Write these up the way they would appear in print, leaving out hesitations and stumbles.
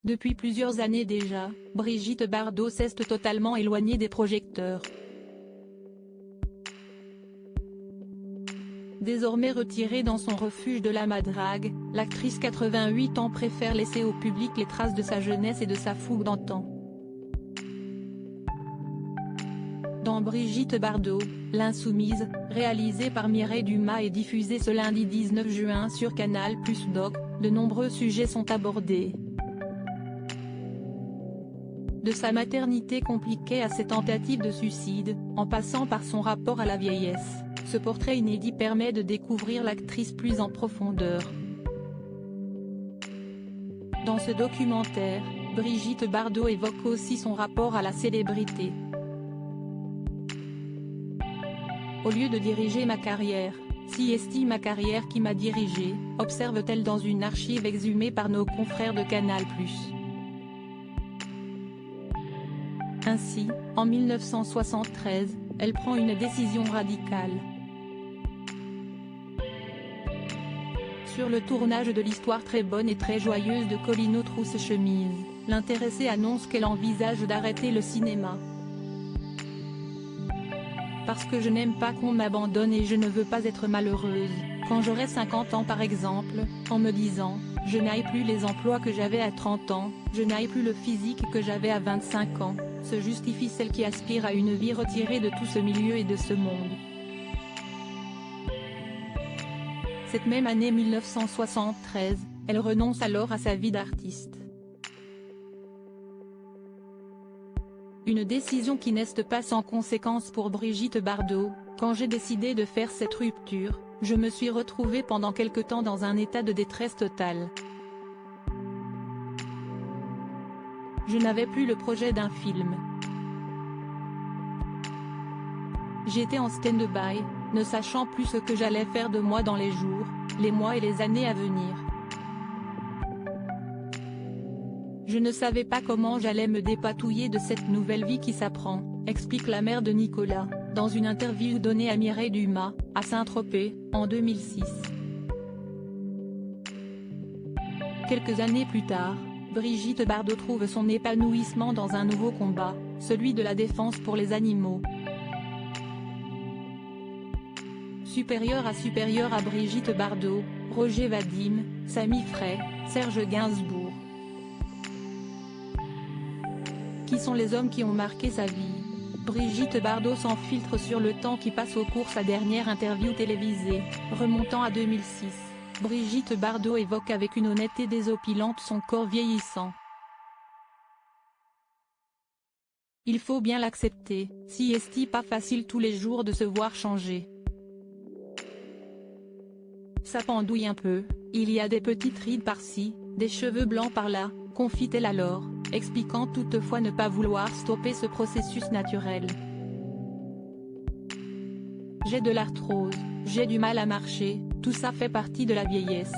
Depuis plusieurs années déjà, Brigitte Bardot s'est totalement éloignée des projecteurs. Désormais retirée dans son refuge de la Madrague, l'actrice 88 ans préfère laisser au public les traces de sa jeunesse et de sa fougue d'antan. Dans Brigitte Bardot, l'insoumise, réalisée par Mireille Dumas et diffusée ce lundi 19 juin sur Canal+ Doc, de nombreux sujets sont abordés. De sa maternité compliquée à ses tentatives de suicide, en passant par son rapport à la vieillesse, ce portrait inédit permet de découvrir l'actrice plus en profondeur. Dans ce documentaire, Brigitte Bardot évoque aussi son rapport à la célébrité. Au lieu de diriger ma carrière, si est ma carrière qui m'a dirigée, observe-t-elle dans une archive exhumée par nos confrères de Canal+. Ainsi, en 1973, elle prend une décision radicale. Sur le tournage de l'histoire très bonne et très joyeuse de Colino Trousse-Chemise, l'intéressée annonce qu'elle envisage d'arrêter le cinéma. Parce que je n'aime pas qu'on m'abandonne et je ne veux pas être malheureuse, quand j'aurai 50 ans par exemple, en me disant, je n'aille plus les emplois que j'avais à 30 ans, je n'aille plus le physique que j'avais à 25 ans, se justifie celle qui aspire à une vie retirée de tout ce milieu et de ce monde. Cette même année 1973, elle renonce alors à sa vie d'artiste. Une décision qui n'est pas sans conséquence pour Brigitte Bardot. Quand j'ai décidé de faire cette rupture, je me suis retrouvée pendant quelque temps dans un état de détresse totale. Je n'avais plus le projet d'un film. J'étais en stand-by, ne sachant plus ce que j'allais faire de moi dans les jours, les mois et les années à venir. Je ne savais pas comment j'allais me dépatouiller de cette nouvelle vie qui s'apprend, explique la mère de Nicolas, dans une interview donnée à Mireille Dumas, à Saint-Tropez, en 2006. Quelques années plus tard, Brigitte Bardot trouve son épanouissement dans un nouveau combat, celui de la défense pour les animaux. Supérieur à Brigitte Bardot, Roger Vadim, Samy Frey, Serge Gainsbourg. Qui sont les hommes qui ont marqué sa vie? Brigitte Bardot sans filtre sur le temps qui passe au cours sa dernière interview télévisée, remontant à 2006. Brigitte Bardot évoque avec une honnêteté désopilante son corps vieillissant. Il faut bien l'accepter, si est pas facile tous les jours de se voir changer. Ça pendouille un peu, il y a des petites rides par-ci, des cheveux blancs par-là, confie-t-elle alors, expliquant toutefois ne pas vouloir stopper ce processus naturel. J'ai de l'arthrose, j'ai du mal à marcher, tout ça fait partie de la vieillesse.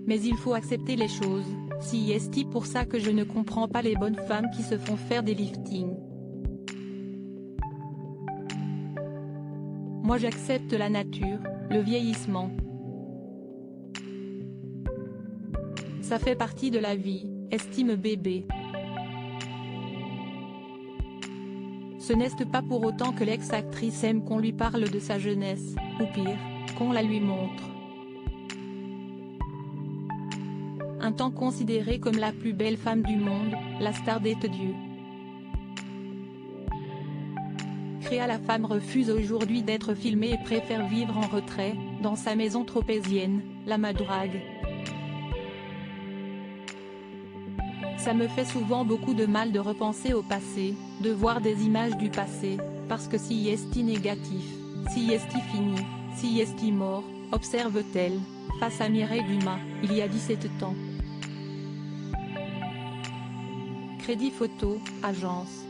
Mais il faut accepter les choses, si est pour ça que je ne comprends pas les bonnes femmes qui se font faire des liftings. Moi j'accepte la nature, le vieillissement. Ça fait partie de la vie, estime bébé. Ce n'est pas pour autant que l'ex-actrice aime qu'on lui parle de sa jeunesse, ou pire, qu'on la lui montre. Un temps considérée comme la plus belle femme du monde, la star des dieux. La femme refuse aujourd'hui d'être filmée et préfère vivre en retrait, dans sa maison tropézienne, la Madrague. Ça me fait souvent beaucoup de mal de repenser au passé, de voir des images du passé, parce que si est négatif, si est fini, si est mort, observe-t-elle, face à Mireille Dumas, il y a 17 ans. Crédit photo, agence.